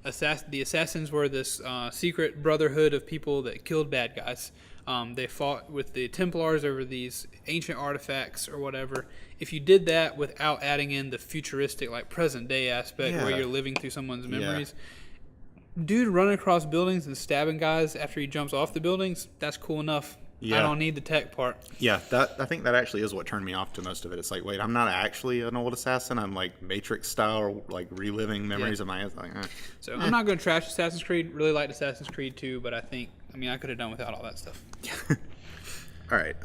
A: The assassins were this secret brotherhood of people that killed bad guys. They fought with the Templars over these ancient artifacts or whatever. If you did that without adding in the futuristic, like present day aspect where you're living through someone's memories, dude running across buildings and stabbing guys after he jumps off the buildings, that's cool enough. I don't need the tech part.
B: Yeah, I think that actually is what turned me off to most of it. It's like, wait, I'm not actually an old assassin. I'm like Matrix style, or like reliving memories of my. Like,
A: So I'm not going to trash Assassin's Creed. Really liked Assassin's Creed 2, but I could have done without all that stuff.
B: All right.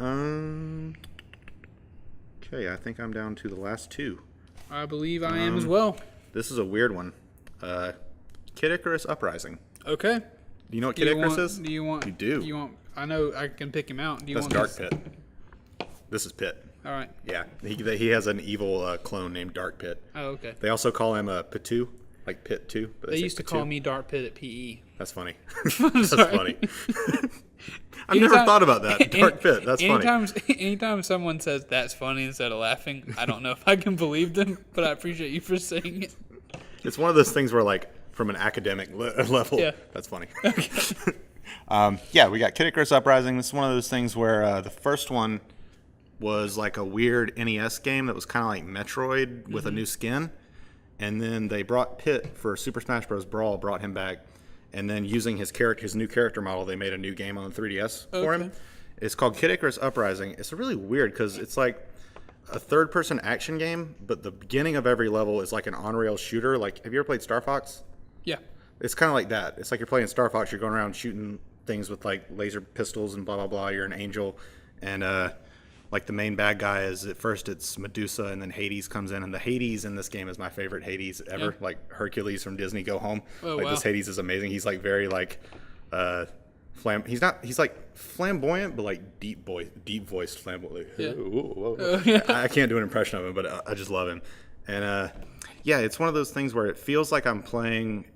B: Okay, I think I'm down to the last two.
A: I believe I am as well.
B: This is a weird one. Kid Icarus Uprising.
A: Okay.
B: Do you know what Kid Icarus is?
A: Do you want?
B: You do.
A: You want? I know I can pick him out. Do you
B: That's
A: want
B: Dark
A: this?
B: Pit. This is Pit.
A: All right.
B: Yeah, he has an evil clone named Dark Pit.
A: Oh, okay.
B: They also call him Pitu, like Pit 2. But
A: They
B: say
A: used to
B: Pitu.
A: call me Dark Pit at PE.
B: That's funny. That's
A: Sorry.
B: funny. I've never thought about that. Dark Pit. That's funny.
A: Anytime someone says that's funny instead of laughing, I don't know if I can believe them, but I appreciate you for saying it.
B: It's one of those things where, like, from an academic level, that's funny.
A: Okay.
B: We got Kid Icarus Uprising. This is one of those things where the first one was like a weird NES game that was kind of like Metroid with a new skin. And then they brought Pit for Super Smash Bros. Brawl, brought him back. And then using his new character model, they made a new game on the 3DS for him. It's called Kid Icarus Uprising. It's really weird because it's like a third-person action game, but the beginning of every level is like an on-rail shooter. Like, have you ever played Star Fox?
A: Yeah.
B: It's kind of like that. It's like you're playing Star Fox. You're going around shooting things with like laser pistols and blah blah blah. You're an angel, and like the main bad guy is at first it's Medusa, and then Hades comes in. And the Hades in this game is my favorite Hades ever.
A: Yeah.
B: Like Hercules from Disney Go Home.
A: Oh,
B: like
A: wow.
B: This Hades is amazing. He's like very like he's like flamboyant, but like deep voiced flamboyant.
A: Yeah.
B: I can't do an impression of him, but I just love him. And it's one of those things where it feels like I'm playing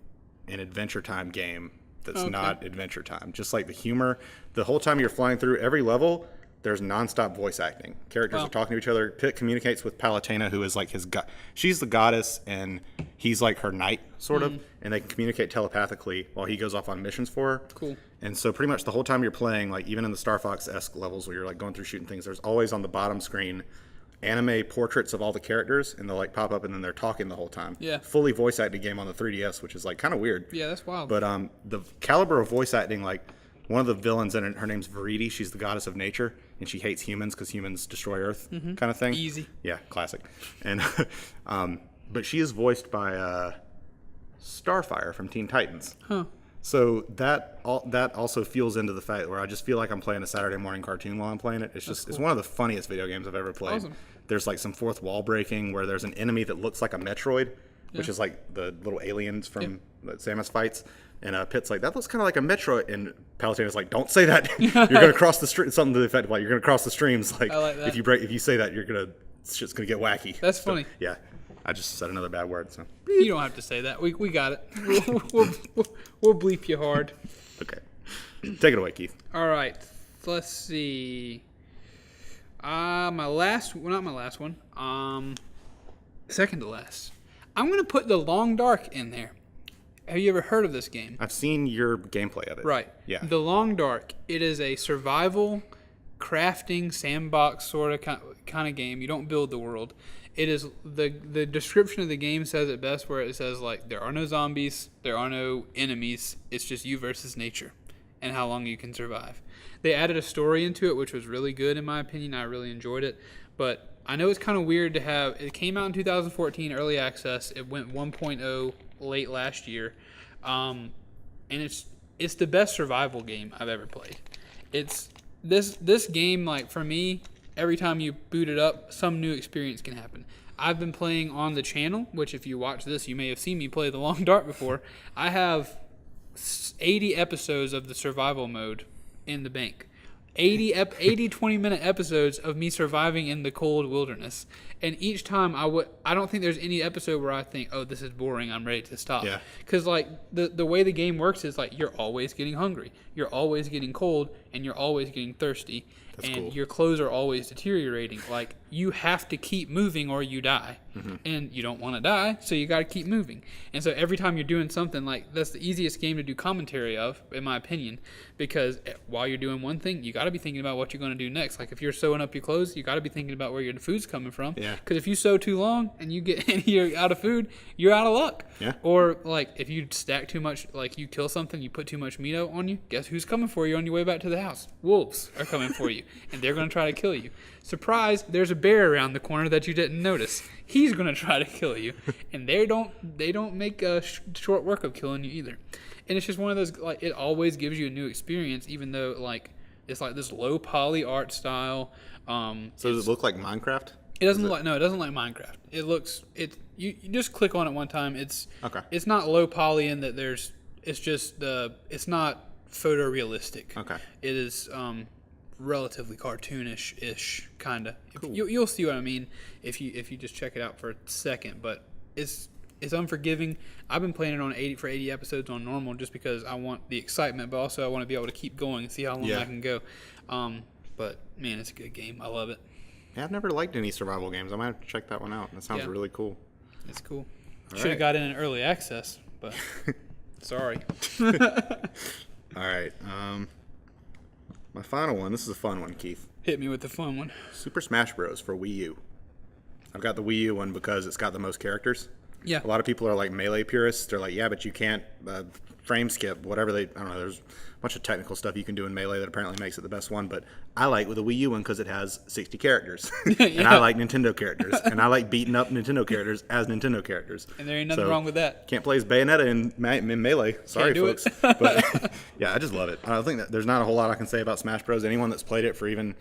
B: an Adventure Time game that's not Adventure Time. Just like the humor, the whole time you're flying through every level, there's nonstop voice acting. Characters are talking to each other. Pit communicates with Palutena, who is like his god. She's the goddess, and he's like her knight, sort of. And they can communicate telepathically while he goes off on missions for her.
A: Cool.
B: And so pretty much the whole time you're playing, like even in the Star Fox-esque levels where you're like going through shooting things, there's always on the bottom screen anime portraits of all the characters, and they'll like pop up and then they're talking the whole time.
A: Yeah.
B: Fully voice acted game on the 3DS, which is like kind of weird.
A: Yeah, that's wild.
B: But the caliber of voice acting, like one of the villains in it, her name's Viridi. She's the goddess of nature, and she hates humans because humans destroy Earth, kind of thing.
A: Easy.
B: Yeah, classic. And but she is voiced by Starfire from Teen Titans.
A: Huh.
B: So that also fuels into the fact where I just feel like I'm playing a Saturday morning cartoon while I'm playing it. It's just it's one of the funniest video games I've ever played.
A: Awesome.
B: There's like some fourth wall breaking where there's an enemy that looks like a Metroid, which is like the little aliens from that Samus fights. And Pit's like, that looks kind of like a Metroid. And Palutena's like, don't say that. You're gonna cross the stream. Something to the effect of like, you're gonna cross the streams. Like,
A: I like that.
B: if you say that, shit's gonna get wacky.
A: That's funny.
B: Yeah. I just said another bad word. So
A: You don't have to say that. We got it. We'll bleep you hard.
B: okay, take it away, Keith.
A: All right. Let's see. Not my last one. Second to last. I'm gonna put The Long Dark in there. Have you ever heard of this game?
B: I've seen your gameplay of it.
A: Right.
B: Yeah.
A: The Long Dark. It is a survival, crafting, sandbox sort of kind of game. You don't build the world. It is the description of the game says it best, where it says like there are no zombies, there are no enemies. It's just you versus nature, and how long you can survive. They added a story into it, which was really good in my opinion. I really enjoyed it, but I know it's kind of weird to have. It came out in 2014, early access. It went 1.0 late last year, and it's the best survival game I've ever played. It's this game, like for me, every time you boot it up, some new experience can happen. I've been playing on the channel, which if you watch this, you may have seen me play The Long Dark before. I have 80 episodes of the survival mode in the bank. 80 20-minute episodes of me surviving in the cold wilderness. And each time I don't think there's any episode where I think, oh, this is boring, I'm ready to stop.
B: Yeah.
A: Because like the way the game works is like you're always getting hungry, you're always getting cold, and you're always getting thirsty,
B: That's
A: and
B: cool.
A: your clothes are always deteriorating. Like, you have to keep moving or you die. And you don't want to die, so you got to keep moving. And so every time you're doing something, like, that's the easiest game to do commentary of, in my opinion, because while you're doing one thing, you got to be thinking about what you're going to do next. Like, if you're sewing up your clothes, you got to be thinking about where your food's coming from.
B: Yeah.
A: Because if you sew too long and you're out of food, you're out of luck.
B: Yeah.
A: Or, like, if you stack too much, like, you kill something, you put too much meat out on you, guess who's coming for you on your way back to the house? Wolves are coming for you, and they're going to try to kill you. Surprise, there's a bear around the corner that you didn't notice. He's going to try to kill you, and they don't make short work of killing you either. And it's just one of those, like, it always gives you a new experience, even though, like, it's like this low poly art style.
B: So does it look like Minecraft?
A: It doesn't look like, no, it doesn't look like Minecraft. It looks, you just click on it one time. It's
B: Okay.
A: It's not low poly in that it's just it's not photorealistic.
B: Okay.
A: It is relatively cartoonish-ish kind of.
B: Cool.
A: You'll see what I mean if you just check it out for a second. But it's unforgiving. I've been playing it on 80 episodes on normal just because I want the excitement, but also I want to be able to keep going and see how long I can go. But man, it's a good game. I love it.
B: Yeah, I've never liked any survival games. I might have to check that one out. That sounds really cool.
A: It's cool.
B: All
A: Should have
B: right.
A: got in an early access, but sorry.
B: All right. My final one. This is a fun one, Keith.
A: Hit me with the fun one.
B: Super Smash Bros. For Wii U. I've got the Wii U one because it's got the most characters.
A: Yeah.
B: A lot of people are like Melee purists. They're like, yeah, but you can't frame skip, whatever I don't know. There's a bunch of technical stuff you can do in Melee that apparently makes it the best one. But I like with the Wii U one because it has 60 characters. And I like Nintendo characters. And I like beating up Nintendo characters as Nintendo characters.
A: And there ain't nothing wrong with that.
B: Can't play as Bayonetta in Melee. Sorry,
A: do
B: folks.
A: it.
B: But yeah, I just love it. I think that there's not a whole lot I can say about Smash Bros. Anyone that's played it for even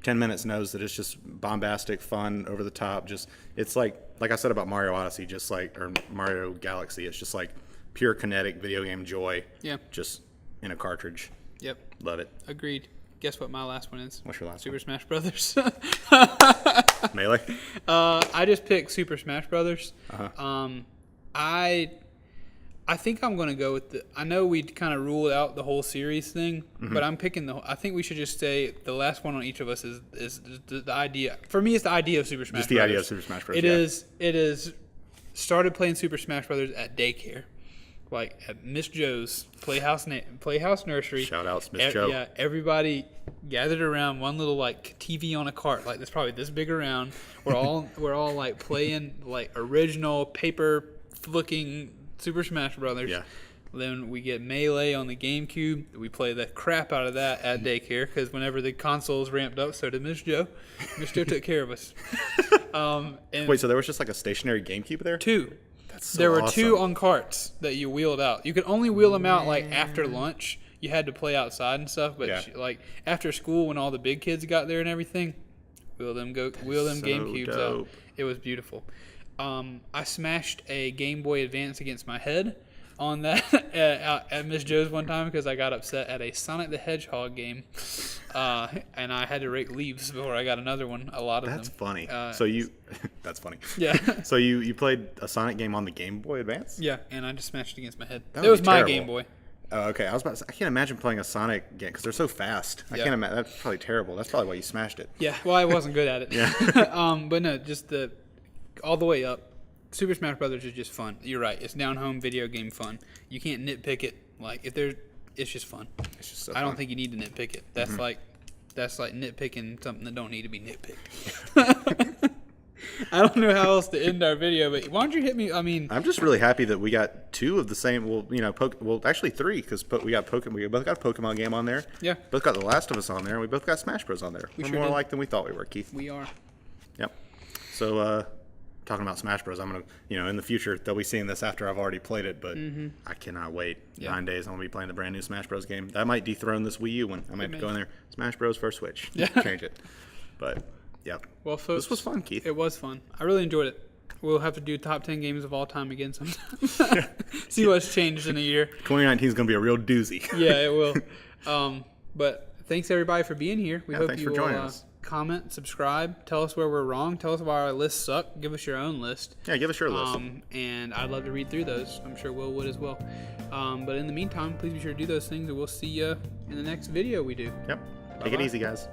B: 10 minutes knows that it's just bombastic, fun, over the top. Just it's like I said about Mario Odyssey, or Mario Galaxy. It's just like pure kinetic video game joy.
A: Yeah.
B: Just in a cartridge.
A: Yep.
B: Love it.
A: Agreed. Guess what my last one is?
B: What's your last
A: Super
B: one?
A: Smash Brothers.
B: Melee.
A: I just picked Super Smash Brothers.
B: Uh-huh.
A: I think I'm gonna go with I know we kind of ruled out the whole series thing, but I'm picking I think we should just say the last one on each of us is the idea. For me, it's the idea of Super Smash.
B: Just the
A: Brothers.
B: idea of Super Smash Bros.
A: It is. Started playing Super Smash Brothers at daycare, like at Miss Joe's Playhouse Nursery.
B: Shout outs, Miss Joe.
A: Yeah, everybody gathered around one little like TV on a cart, like that's probably this big around. We're all like playing like original paper looking Super Smash Brothers.
B: Yeah.
A: Then we get Melee on the GameCube. We play the crap out of that at daycare because whenever the consoles ramped up, so did Miss Joe. Miss Joe took care of us. And
B: Wait, so there was just like a stationary GameCube there?
A: two.
B: That's so
A: There were
B: awesome.
A: two on carts that you wheeled out. You could only wheel them out like after lunch. You had to play outside and stuff, but
B: Yeah.
A: like after school when all the big kids got there and everything, wheel them
B: so
A: GameCubes out.
B: dope.
A: It was beautiful. I smashed a Game Boy Advance against my head on that at Miss Joe's one time because I got upset at a Sonic the Hedgehog game, and I had to rake leaves before I got another one. A lot of
B: That's
A: them.
B: funny. That's funny.
A: Yeah.
B: So you played a Sonic game on the Game Boy Advance?
A: Yeah, and I just smashed it against my head.
B: That
A: It
B: would
A: was
B: be
A: my
B: terrible.
A: Game Boy.
B: Oh, okay. I can't imagine playing a Sonic game because they're so fast. I
A: Yeah.
B: can't imagine. That's probably terrible. That's probably why you smashed it.
A: Yeah, well, I wasn't good at it.
B: Yeah.
A: But no, just all the way up. Super Smash Brothers is just fun. You're right. It's down home video game fun. You can't nitpick it. Like it's just fun.
B: It's just so
A: I don't
B: fun.
A: think you need to nitpick it. That's like nitpicking something that don't need to be nitpicked. I don't know how else to end our video, but why don't you hit me? I mean,
B: I'm just really happy that we got two of the same. Actually three because we got Pokemon. We both got a Pokemon game on there.
A: Yeah.
B: Both got The Last of Us on there, and we both got Smash Bros on there. We're
A: sure
B: more
A: did.
B: alike than we thought we were, Keith.
A: we are.
B: Yep. So, talking about Smash Bros, I'm gonna, in the future they'll be seeing this after I've already played it, but I cannot wait.
A: Yeah.
B: 9 days, I'm gonna be playing the brand new Smash Bros game. That might dethrone this Wii U one. I might have to go in there, Smash Bros for Switch, change it. But, yep.
A: Well, folks,
B: This was fun, Keith.
A: It was fun. I really enjoyed it. We'll have to do top 10 games of all time again sometime. See what's changed in a year.
B: 2019 is gonna be a real doozy.
A: Yeah, it will. But thanks everybody for being here. We hope
B: thanks
A: you
B: for joining
A: will
B: us.
A: comment, subscribe. Tell us where we're wrong. Tell us why our lists suck. Give us your own list.
B: Yeah, give us your list.
A: And I'd love to read through those. I'm sure Will would as well. But in the meantime, please be sure to do those things, and we'll see you in the next video we do.
B: Yep. Take it easy, guys.